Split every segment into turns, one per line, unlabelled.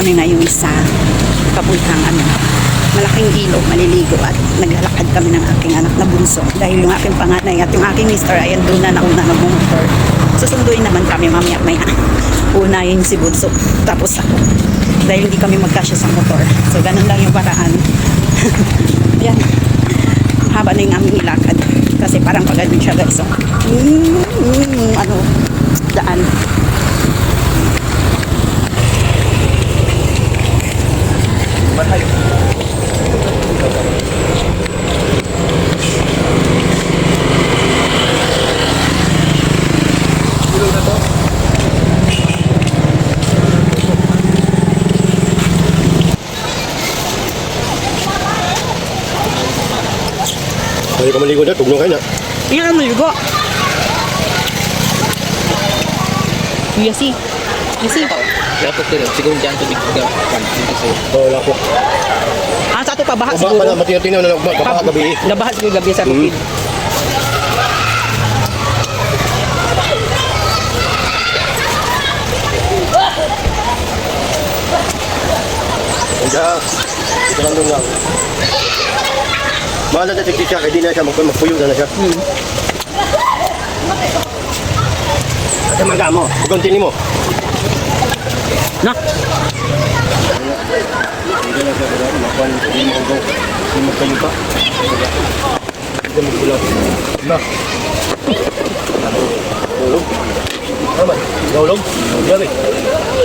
kami ngayon sa papuntang malaking ilog, maliligo at naglalakad kami ng aking anak na bunso dahil yung aking panganay at yung aking mister ay doon na nauna nagmumotor. Susunduin naman kami mamaya maya. Unahin si bunso tapos ako dahil hindi kami magkasya sa motor. So ganun lang yung paraan. Yan. Haba na yung aming ilakad kasi parang pagod siya guys. So, daan.
Ay, ka maligo na, tugnong kayo na.
Iyan ang maligo. Yasi.
Lapok din. Siguro dyan tubig ka.
Oo, lako.
Sa ato pabaha
Uba
siguro.
pa na, matinaw na pabaha gabi.
Gabaha siguro gabi sa bukid.
Diyan, ito lang doon lang. Mahal na natin siya, kaya di na siya magpuyo na siya. Ate maga mo, pagkuntini mo.
Na?
Hindi na siya, hindi mo ugaw. Hindi mo kayo pa. Hindi mo kulang. Na. Ulog. Naman, ulog. Ulog.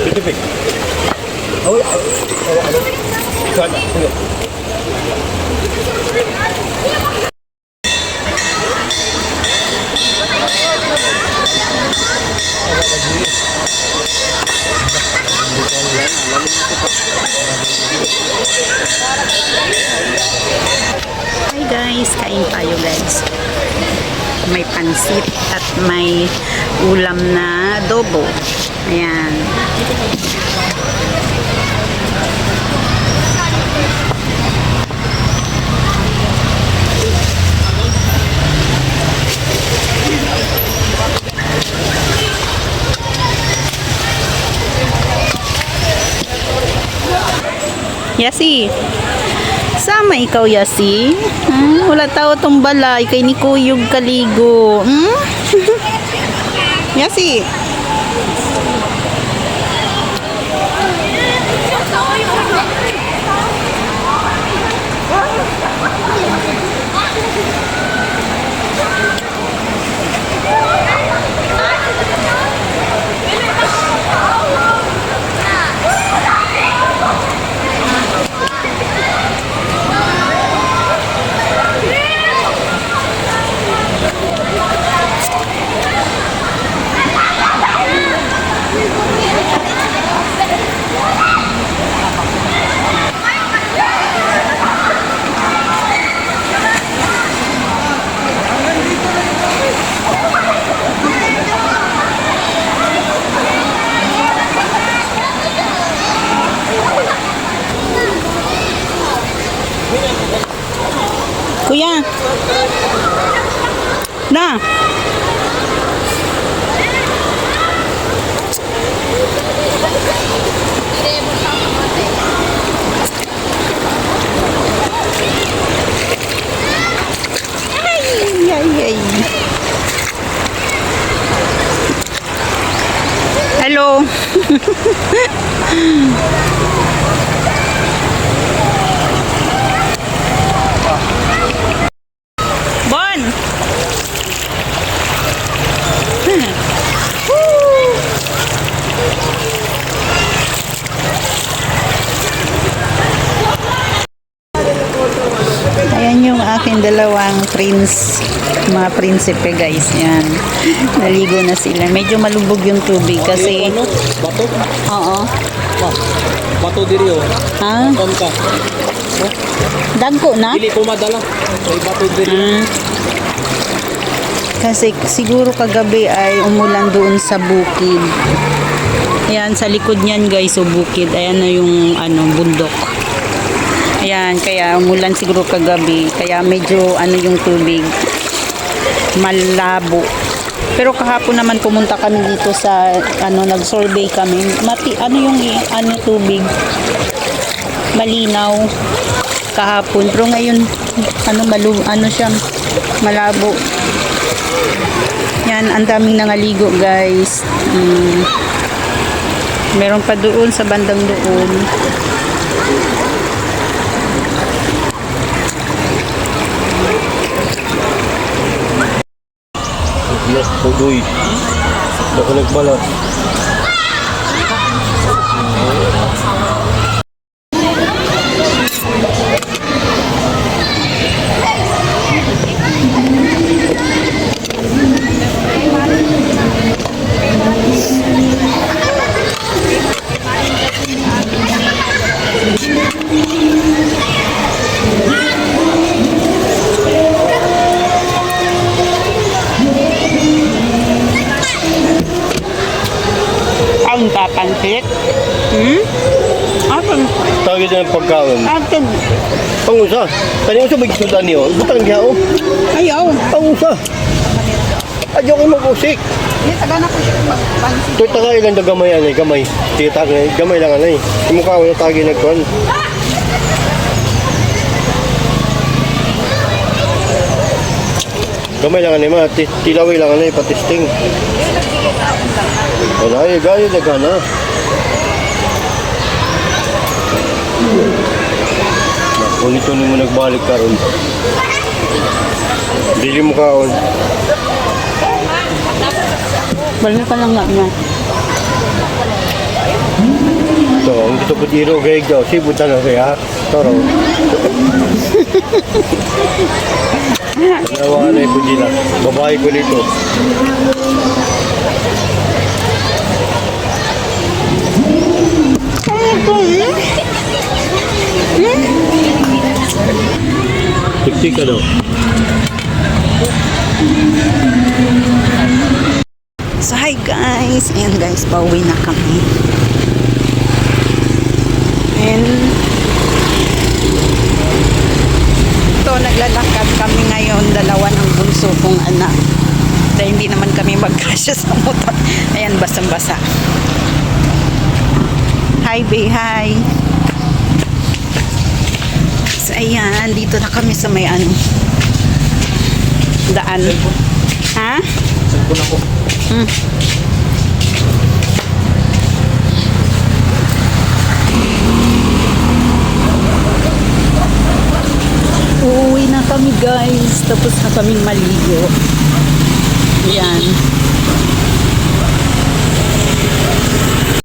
Pitipik. Awal, awal. Sana, sige.
Hi guys, kain tayo guys. May pansit at may ulam na adobo. Ayan. Yasi. Sama ikaw, Yasi. Wala tao tong balay kay ni Kuyog kaligo. Yasi. Kuya. Na. Ay. Hello. Bon. Ayan yung aking dalawang mga prinsipe guys. Yan. Naligo na sila. Medyo malubog yung tubig kasi...
Bato?
Oo.
Bato diri o.
Ha?
Kon ka.
Dagko na?
Dili ko madala. Ay bato diri.
Kasi siguro kagabi ay umulan doon sa bukid. Ayan, sa likod niyan guys, so bukid. Ayan na yung bundok. Ayan, kaya umulan siguro kagabi. Kaya medyo yung tubig malabo. Pero kahapon naman pumunta kami dito sa nag-survey kami. Tubig malinaw kahapon. Pero ngayon malabo. Yan, ang daming nangaligo, guys. Meron pa doon sa bandang doon.
Yes, tuloy. Ako nagbalat.
Ang papansit. Apan?
Tawag ito ng pagkaon.
Apan?
Pangusa. Kanina sa bigyan sudan niyo. Butang diya o.
Ayaw.
Pangusa. Adyo ko mag-usik.
Hindi, taga na ko siya magpansit.
Ito taga ilang na gamay anay. Gamay. Tita na gamay lang anay. Kumukha ko na tagi nagkuhan. Gamay lang anay ma. Tilaway lang anay. Patisting. Wala ay gaya na gana. Kung ito mo nagbalik karon. Dili mo kaon.
Balik ka lang nga niya.
So, ang dito po dito gayag daw. Sibutan na kaya. Toro. Nawa na po dila. Babae ko dito. Tik-tik ka daw.
So, hi guys. Ayan guys, pauwi na kami. And ito, naglalakad kami ngayon. Dalawa ng bunso kong anak. Dahil hindi naman kami magkasya sa motor. Ayan, basang-basa. Hi, Bay. Hi. So, ayan. Dito na kami sa may daan. Ha?
Cellphone ako.
Uuwi na kami guys. Tapos na kaming maligo. Yan.